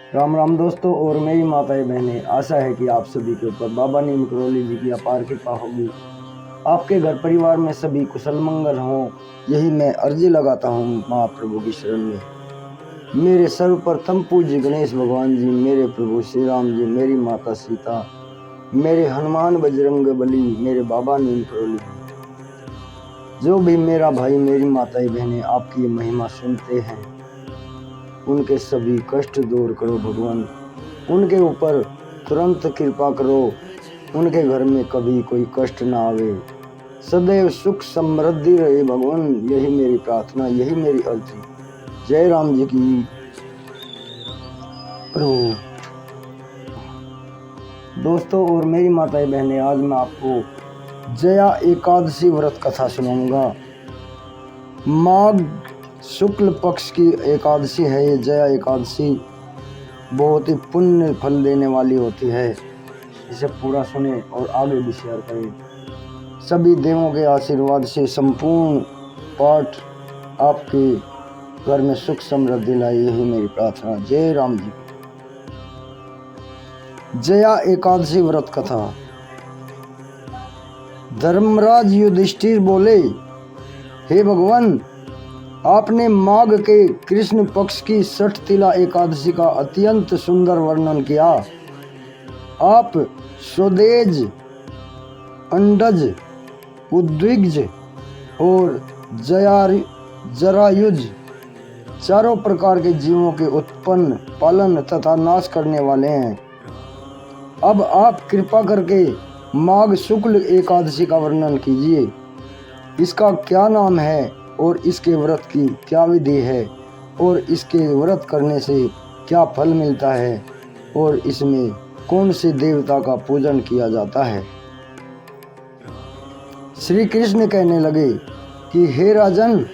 राम राम दोस्तों और मेरी माताएं बहनें, आशा है कि आप सभी के ऊपर बाबा नीम करौली जी की अपार कृपा होगी। आपके घर परिवार में सभी कुशल मंगल हों, यही मैं अर्जी लगाता हूँ महाप्रभु की शरण में। मेरे सर्वप्रथम पूज्य गणेश भगवान जी, मेरे प्रभु श्री राम जी, मेरी माता सीता, मेरे हनुमान बजरंग बली, मेरे बाबा नीम करौली जी, जो भी मेरा भाई मेरी माताएं बहनें आपकी ये महिमा सुनते हैं, उनके सभी कष्ट दूर करो भगवान। उनके ऊपर तुरंत कृपा करो, उनके घर में कभी कोई कष्ट ना आवे, सदैव सुख समृद्धि रहे भगवान। यही मेरी प्रार्थना, यही मेरी अर्जी। जय राम जी की प्रभु। दोस्तों और मेरी माताएं बहनें, आज मैं आपको जया एकादशी व्रत कथा सुनाऊंगा। माघ शुक्ल पक्ष की एकादशी है ये जया एकादशी। बहुत ही पुण्य फल देने वाली होती है। इसे पूरा सुने और आगे भी शेयर करें। सभी देवों के आशीर्वाद से संपूर्ण पाठ आपके घर में सुख समृद्धि लाए, यही मेरी प्रार्थना। जय राम जी। जया एकादशी व्रत कथा। धर्मराज युधिष्ठिर बोले, हे भगवान, आपने माघ के कृष्ण पक्ष की 60 तिला एकादशी का अत्यंत सुंदर वर्णन किया। आप स्वदेज, अंडज, उद्विग्ज और जरायुज चारों प्रकार के जीवों के उत्पन्न, पालन तथा नाश करने वाले हैं। अब आप कृपा करके माघ शुक्ल एकादशी का वर्णन कीजिए। इसका क्या नाम है और इसके व्रत की क्या विधि है और इसके व्रत करने से क्या फल मिलता है और इसमें कौन से देवता का पूजन किया जाता है। श्री कृष्ण कहने लगे कि हे राजन,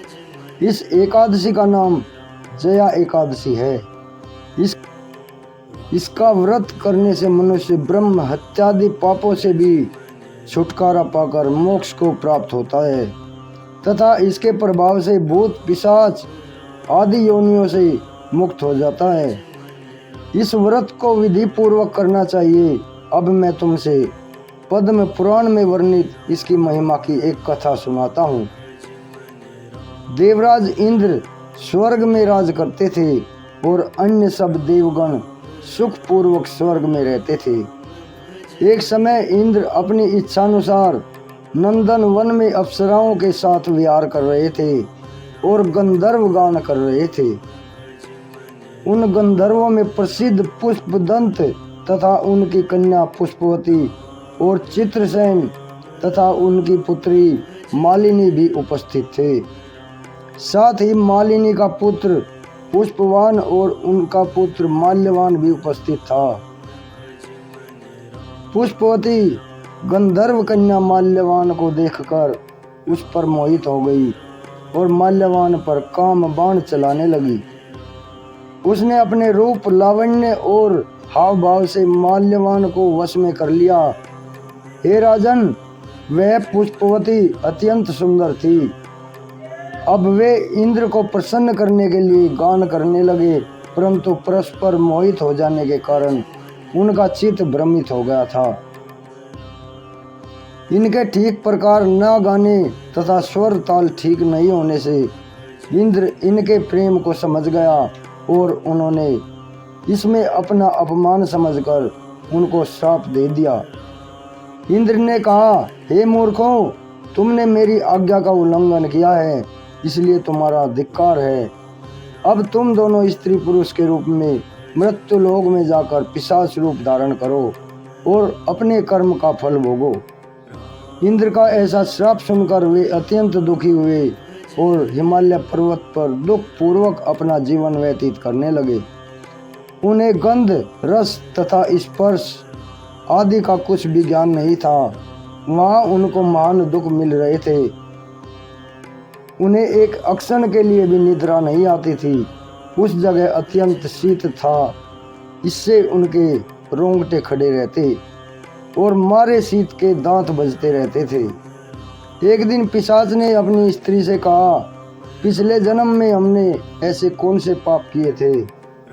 इस एकादशी का नाम जया एकादशी है। इसका व्रत करने से मनुष्य ब्रह्म हत्यादि पापों से भी छुटकारा पाकर मोक्ष को प्राप्त होता है तथा इसके प्रभाव से भूत पिशाच आदि योनियों से मुक्त हो जाता है। इस व्रत को विधि पूर्वक करना चाहिए। अब मैं तुमसे पद्म पुराण में वर्णित इसकी महिमा की एक कथा सुनाता हूँ। देवराज इंद्र स्वर्ग में राज करते थे और अन्य सब देवगण सुख पूर्वक स्वर्ग में रहते थे। एक समय इंद्र अपनी इच्छानुसार नंदन वन में अप्सराओं के साथ विहार कर रहे थे और गंधर्व गान कर रहे थे। उन गंधर्वों में प्रसिद्ध पुष्पदंत तथा उनकी कन्या पुष्पवती और चित्रसेन तथा उनकी पुत्री मालिनी भी उपस्थित थे। साथ ही मालिनी का पुत्र पुष्पवान और उनका पुत्र माल्यवान भी उपस्थित था। पुष्पवती गंधर्व कन्या माल्यवान को देखकर उस पर मोहित हो गई और माल्यवान पर काम बाण चलाने लगी। उसने अपने रूप, लावण्य और हाव भाव से माल्यवान को वश में कर लिया। हे राजन, वह पुष्पवती अत्यंत सुंदर थी। अब वे इंद्र को प्रसन्न करने के लिए गान करने लगे, परंतु परस्पर मोहित हो जाने के कारण उनका चित्त भ्रमित हो गया था। इनके ठीक प्रकार न गाने तथा स्वर ताल ठीक नहीं होने से इंद्र इनके प्रेम को समझ गया और उन्होंने इसमें अपना अपमान समझकर उनको श्राप दे दिया। इंद्र ने कहा, हे मूर्खों, तुमने मेरी आज्ञा का उल्लंघन किया है, इसलिए तुम्हारा धिक्कार है। अब तुम दोनों स्त्री पुरुष के रूप में मृत्यु लोक में जाकर पिशाच रूप धारण करो और अपने कर्म का फल भोगो। इंद्र का ऐसा श्राप सुनकर वे अत्यंत दुखी हुए और हिमालय पर्वत पर दुख पूर्वक अपना जीवन व्यतीत करने लगे। उन्हें गंध, रस तथा स्पर्श आदि का कुछ भी ज्ञान नहीं था। वहाँ उनको महान दुख मिल रहे थे। उन्हें एक क्षण के लिए भी निद्रा नहीं आती थी। उस जगह अत्यंत शीत था, इससे उनके रोंगटे खड़े रहते और मारे शीत के दांत बजते रहते थे। एक दिन पिशाच ने अपनी स्त्री से कहा, पिछले जन्म में हमने ऐसे कौन से पाप किए थे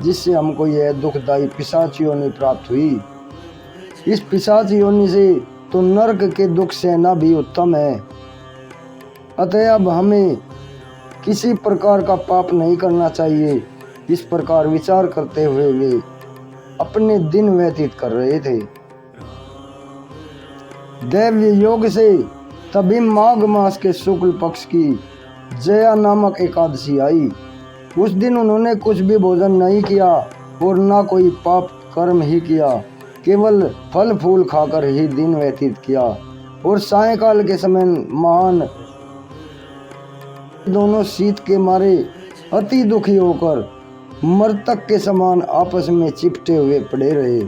जिससे हमको यह दुखदायी पिशाच योनि प्राप्त हुई। इस पिशाच योनि से तो नरक के दुख सहना भी उत्तम है। अतः अब हमें किसी प्रकार का पाप नहीं करना चाहिए। इस प्रकार विचार करते हुए वे अपने दिन व्यतीत कर रहे थे। दैव्य योग से तभी माघ मास के शुक्ल पक्ष की जया नामक एकादशी आई। उस दिन उन्होंने कुछ भी भोजन नहीं किया और ना कोई पाप कर्म ही किया, केवल फल फूल खाकर ही दिन व्यतीत किया। और सायंकाल के समय महान दोनों शीत के मारे अति दुखी होकर मृतक के समान आपस में चिपटे हुए पड़े रहे।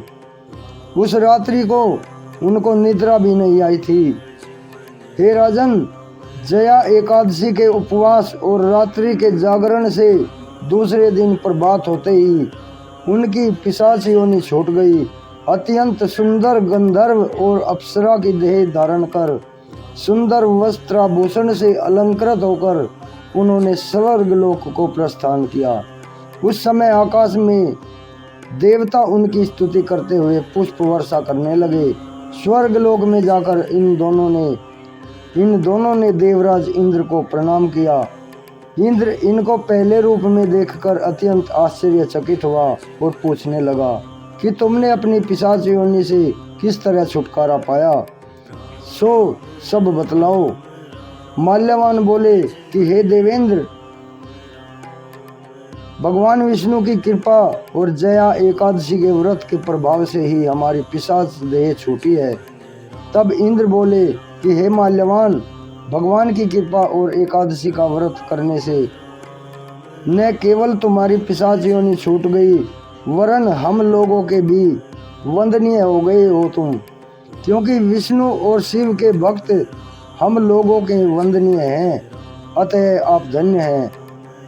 उस रात्रि को उनको निद्रा भी नहीं आई थी। हे राजन, जया एकादशी के उपवास और रात्रि के जागरण से दूसरे दिन प्रभात होते ही उनकी पिशाच योनि छूट गई। अत्यंत सुंदर गंधर्व और अप्सरा की देह धारण कर सुंदर वस्त्राभूषण से अलंकृत होकर उन्होंने स्वर्गलोक को प्रस्थान किया। उस समय आकाश में देवता उनकी स्तुति करते हुए पुष्प वर्षा करने लगे। स्वर्गलोक में जाकर इन दोनों ने देवराज इंद्र को प्रणाम किया। इंद्र इनको पहले रूप में देखकर अत्यंत आश्चर्यचकित हुआ और पूछने लगा कि तुमने अपनी पिशाच योनि से किस तरह छुटकारा पाया, सो सब बतलाओ। माल्यवान बोले कि हे देवेंद्र, भगवान विष्णु की कृपा और जया एकादशी के व्रत के प्रभाव से ही हमारी पिशाच देह छूटी है। तब इंद्र बोले कि हे माल्यवान, भगवान की कृपा और एकादशी का व्रत करने से न केवल तुम्हारी पिशाच योनि छूट गई, वरन हम लोगों के भी वंदनीय हो गए हो तुम, क्योंकि विष्णु और शिव के भक्त हम लोगों के वंदनीय हैं। अतः आप धन्य हैं।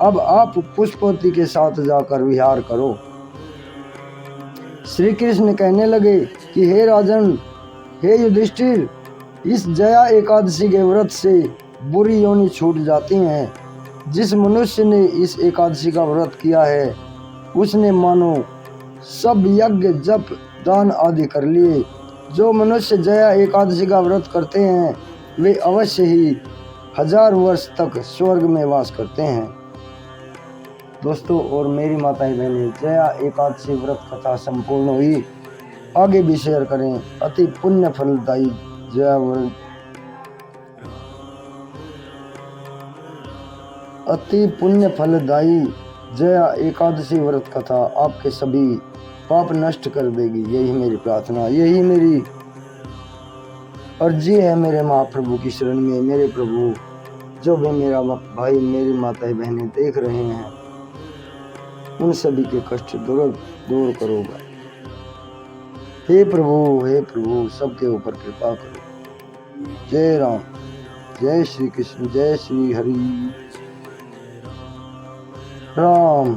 अब आप पुष्पवती के साथ जाकर विहार करो। श्री कृष्ण कहने लगे कि हे राजन, हे युधिष्ठिर, इस जया एकादशी के व्रत से बुरी योनि छूट जाती हैं। जिस मनुष्य ने इस एकादशी का व्रत किया है उसने मानो सब यज्ञ जप दान आदि कर लिए। जो मनुष्य जया एकादशी का व्रत करते हैं वे अवश्य ही 1000 वर्ष तक स्वर्ग में वास करते हैं। दोस्तों और मेरी माताएं बहनें, जया एकादशी व्रत कथा संपूर्ण हुई। आगे भी शेयर करें। अति पुण्य फलदायी जया व्रत, अति पुण्य फलदायी जया एकादशी व्रत कथा आपके सभी पाप नष्ट कर देगी। यही मेरी प्रार्थना, यही मेरी अर्जी है मेरे महाप्रभु की शरण में। मेरे प्रभु, जो भी मेरा भाई मेरी माताएं बहनें देख रहे हैं, उन सभी के कष्ट दूर करोगा। हे प्रभु, सबके ऊपर कृपा करो। जय राम, जय श्री कृष्ण, जय श्री हरि राम।